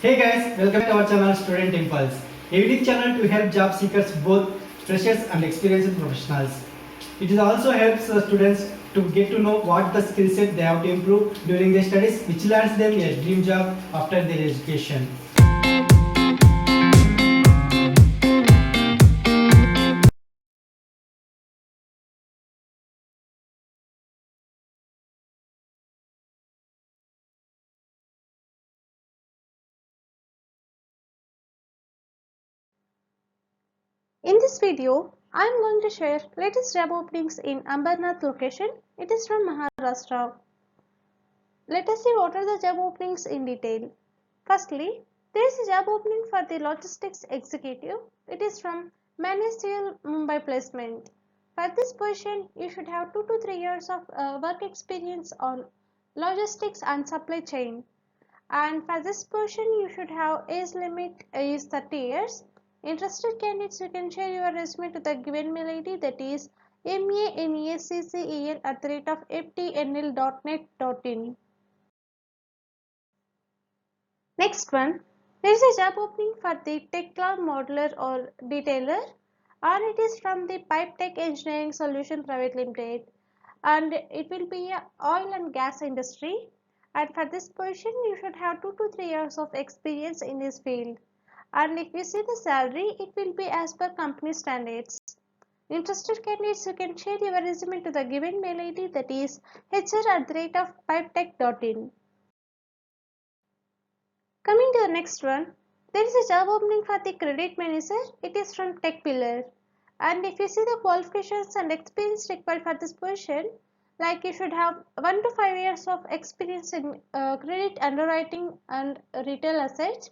Hey guys, welcome to our channel Student Impulse, a unique channel to help job seekers, both freshers and experienced professionals. It also helps students to get to know what the skill set they have to improve during their studies, which lands them a dream job after their education. In this video, I am going to share latest job openings in Ambernath location. It is from Maharashtra. Let us see what are the job openings in detail. Firstly, there is a job opening for the logistics executive. It is from Manesfield Mumbai placement. For this position, you should have 2 to 3 years of work experience on logistics and supply chain. And for this position, you should have age limit is 30 years. Interested candidates, you can share your resume to the given mail ID, that is maneccel@ftnl.net.in. Next one, there is a job opening for the Tekla modeler or detailer, and it is from the Pipe Tech Engineering Solution Private Limited, and it will be a oil and gas industry. And for this position, you should have 2 to 3 years of experience in this field. And if you see the salary, it will be as per company standards. Interested candidates, you can share your resume to the given mail ID, that is hr@pipetech.in. Coming to the next one, there is a job opening for the credit manager. It is from Tech Pillar. And if you see the qualifications and experience required for this position, like you should have 1 to 5 years of experience in credit underwriting and retail assets,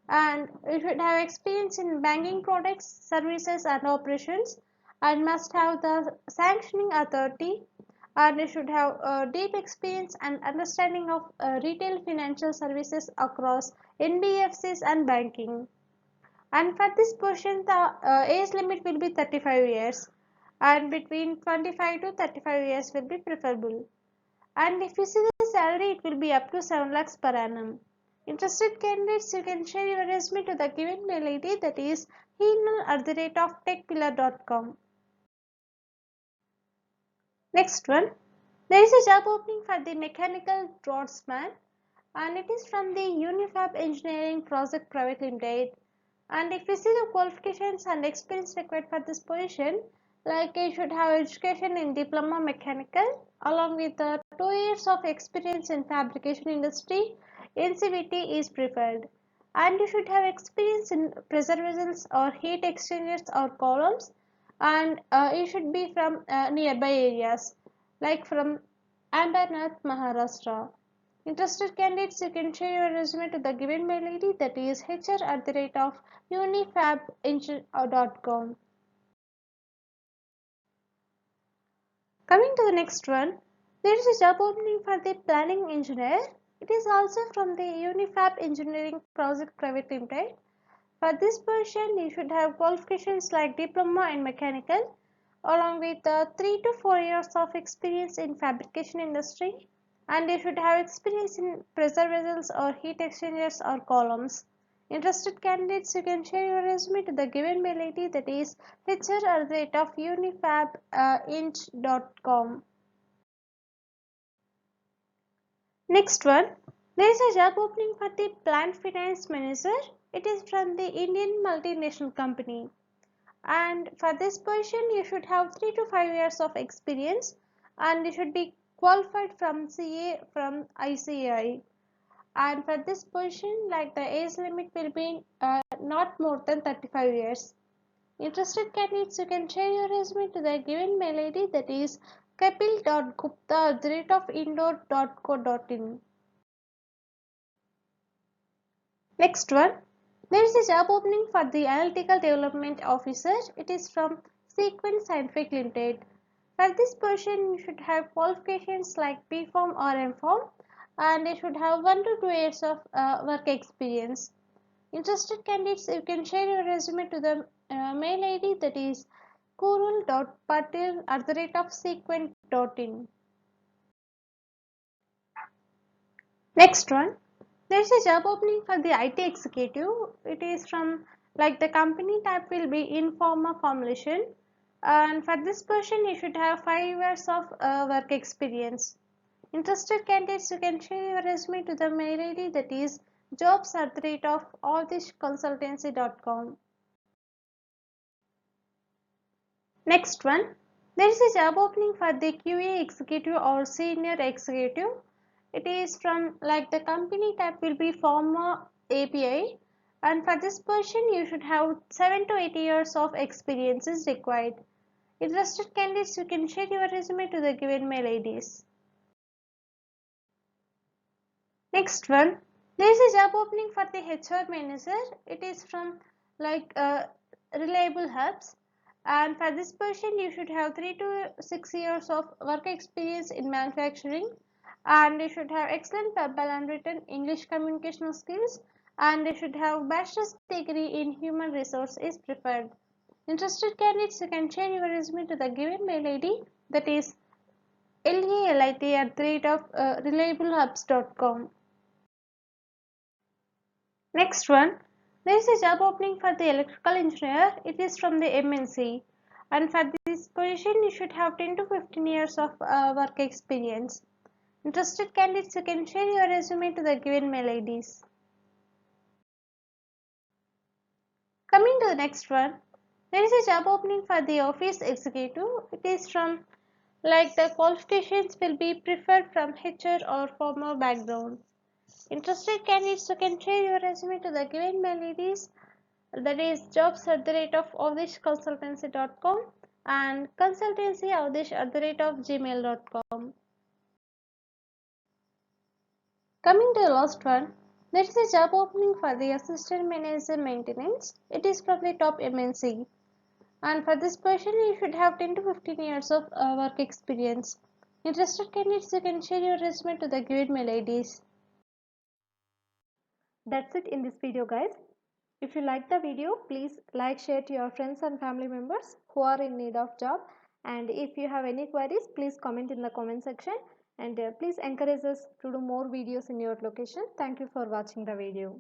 and you should have experience in banking products, services and operations, and must have the sanctioning authority, and you should have deep experience and understanding of retail financial services across NBFCs and banking. And for this position, the age limit will be 35 years, and between 25 to 35 years will be preferable. And if you see the salary, it will be up to 7 lakhs per annum. Interested candidates, you can share your resume to the given mail ID, that is email@techpillar.com. Next one, there is a job opening for the mechanical draftsman, and it is from the Unifab Engineering Project Private Limited. And if you see the qualifications and experience required for this position, like you should have education in diploma mechanical along with 2 years of experience in fabrication industry, NCVT is preferred. And you should have experience in pressure vessels or heat exchangers or columns, and you should be from nearby areas like from Ambernath, Maharashtra. Interested candidates, you can share your resume to the given mail ID, that is hr@unifabengine.com. Coming to the next one, there is a job opening for the planning engineer. It is also from the Unifab Engineering Project Private Limited. For this position, you should have qualifications like diploma in mechanical along with 3 to 4 years of experience in fabrication industry, and you should have experience in pressure vessels or heat exchangers or columns. Interested candidates, you can share your resume to the given mail ID, that is hr@unifabinch.com. Next one, there is a job opening for the plant finance manager. It is from the Indian multinational company. And for this position, you should have 3 to 5 years of experience, and you should be qualified from CA from ICAI. And for this position, like the age limit will be not more than 35 years. Interested candidates, you can share your resume to the given mail ID, that is kapil.gupta@indoor.co.in. Next one, there is a job opening for the Analytical Development Officer. It is from Sequent Scientific Limited. For this position, you should have qualifications like B.Pharm or M.Pharm, and you should have 1 to 2 years of work experience. Interested candidates, you can share your resume to the mail ID, that is kurul.patil@sequent.in. Next one, There is a job opening for the IT executive. It is from like the company type will be in pharma formulation, and for this person you should have 5 years of work experience. Interested candidates, you can share your resume to the mail ID, that is jobs@allthishconsultancy.com. Next one, there is a job opening for the QA executive or senior executive. It is from like the company type will be Pharma API, and for this position you should have 7 to 8 years of experience is required. Interested candidates, you can share your resume to the given mail IDs. Next one, there is a job opening for the HR manager. It is from like Reliable Hubs, and for this position you should have 3 to 6 years of work experience in manufacturing, and you should have excellent verbal and written English communication skills, and you should have bachelor's degree in human resource is preferred. Interested candidates, you can share your resume to the given mail ID, that is LALIT@reliablehubs.com. Next one, there is a job opening for the electrical engineer. It is from the MNC, and for this position you should have 10 to 15 years of work experience. Interested candidates, you can share your resume to the given mail IDs. Coming to the next one, there is a job opening for the office executive. It is from like the qualifications will be preferred from HR or former background. Interested candidates, you can share your resume to the given mail IDs, that is jobs@avdishconsultancy.com and consultancyavdish@gmail.com. Coming to the last one, there is a job opening for the assistant manager maintenance. It is from the top MNC, and for this position you should have 10 to 15 years of work experience. Interested candidates, you can share your resume to the given mail IDs. That's it in this video, guys. If you like the video, please like, share to your friends and family members who are in need of job. And if you have any queries, please comment in the comment section. And please encourage us to do more videos in your location. Thank you for watching the video.